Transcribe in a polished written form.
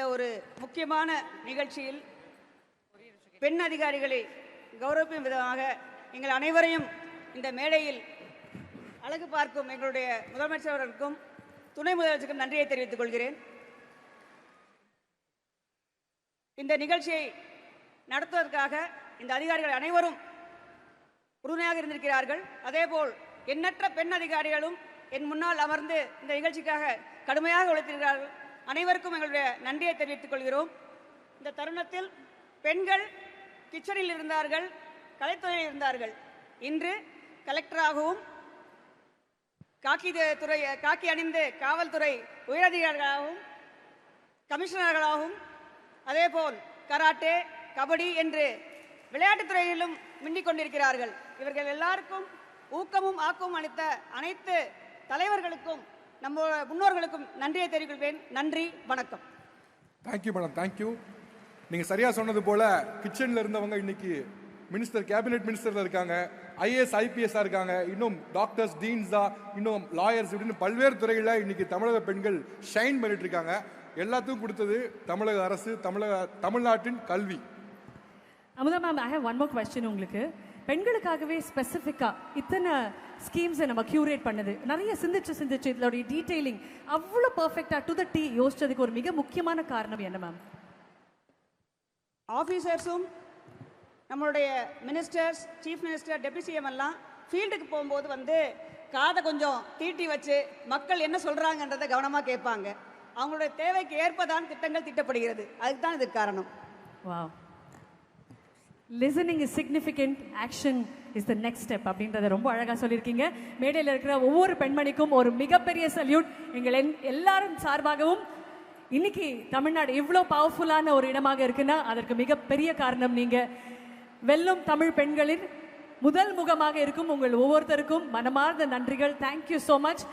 இந்த ஒரு முக்கியமான நிகழ்ச்சியில் பெண் அதிகாரிகளை கௌரவிக்கும் விதமாக எங்கள் அனைவரையும் இந்த மேடையில் அழகு பார்க்கும் எங்களுடைய முதலமைச்சர் அவர்களுக்கும் துணை முதலமைச்சருக்கும் நன்றியை தெரிவித்துக் கொள்கிறேன். இந்த நிகழ்ச்சியை நடத்துவதற்காக இந்த அதிகாரிகள் அனைவரும் உறுதுணையாக இருந்திருக்கிறார்கள். அதேபோல் எண்ணற்ற பெண் அதிகாரிகளும் என் முன்னால் அமர்ந்து இந்த நிகழ்ச்சிக்காக கடுமையாக உழைத்திருக்கிறார்கள். அனைவருக்கும் எங்களுடைய நன்றியை தெரிவித்துக் கொள்கிறோம். இந்த தருணத்தில் பெண்கள் கிச்சனில் இருந்தார்கள், கலைத்துறையில் இருந்தார்கள். இன்று கலெக்டராகவும் காக்கி அணிந்து காவல்துறை உயரதிகாரிகளாகவும் கமிஷனர்களாகவும் அதேபோல் கராட்டே, கபடி என்று விளையாட்டுத்துறையிலும் மின்னிக் கொண்டிருக்கிறார்கள். இவர்கள் எல்லாருக்கும் ஊக்கமும் ஆக்கமும் அளித்த அனைத்து தலைவர்களுக்கும் நம்ம முன்னோர்களுக்கும் நன்றியை தெரிவிக்கிறேன். நன்றி, வணக்கம். Thank you madam, thank you. நீங்கள் சரியாக சொன்னது போல் கிச்சனில் இருந்தவங்க இன்னைக்கு மினிஸ்டர், கேபினெட் மினிஸ்டரில் இருக்காங்க, ஐஏஎஸ் ஐபிஎஸ்ஸாக இருக்காங்க, இன்னும் டாக்டர்ஸ், டீன்ஸா, இன்னும் லாயர்ஸ், இப்படின்னு பல்வேறு துறைகளில் இன்னைக்கு தமிழக பெண்கள் ஷைன் பண்ணிட்டு இருக்காங்க. எல்லாத்துக்கும் கொடுத்தது தமிழக அரசு, தமிழ்நாட்டின் கல்வி. Amudha ma'am, I have one more question. உங்களுக்கு பெண்களுக்காகவே ஸ்பெசிஃபிக்காக இத்தனை ஸ்கீம்ஸை நம்ம கியூரேட் பண்ணது, நிறைய சிந்திச்சு இதோடைய டீட்டெயிலிங் அவ்வளோ பர்ஃபெக்டாக டு த டீ யோசிச்சதுக்கு ஒரு மிக முக்கியமான காரணம் என்ன மேம்? ஆஃபீஸர்ஸும் நம்மளுடைய ministers, chief minister, deputy CM எல்லாம் ஃபீல்டுக்கு போகும்போது காதை கொஞ்சம் தீட்டி வச்சு மக்கள் என்ன சொல்கிறாங்கன்றதை கவனமாக கேட்பாங்க. அவங்களுடைய தேவைக்கு ஏற்பதான் திட்டங்கள் திட்டப்படுகிறது. அதுக்கு தான் இதுக்கு காரணம். Wow, listening is significant, action is the next step அப்படின்றத ரொம்ப அழகாக சொல்லியிருக்கீங்க. மேடையில் இருக்கிற ஒவ்வொரு பெண்மணிக்கும் ஒரு மிகப்பெரிய சல்யூட் எங்கள் எல்லாரும் சார்பாகவும். இன்னைக்கு தமிழ்நாடு இவ்வளோ பவர்ஃபுல்லான ஒரு இடமாக இருக்குன்னா அதற்கு மிகப்பெரிய காரணம் நீங்கள். வெல்லும் தமிழ் பெண்களின் முதல் முகமாக இருக்கும் உங்கள் ஒவ்வொருத்தருக்கும் மனமார்ந்த நன்றிகள். Thank you so much.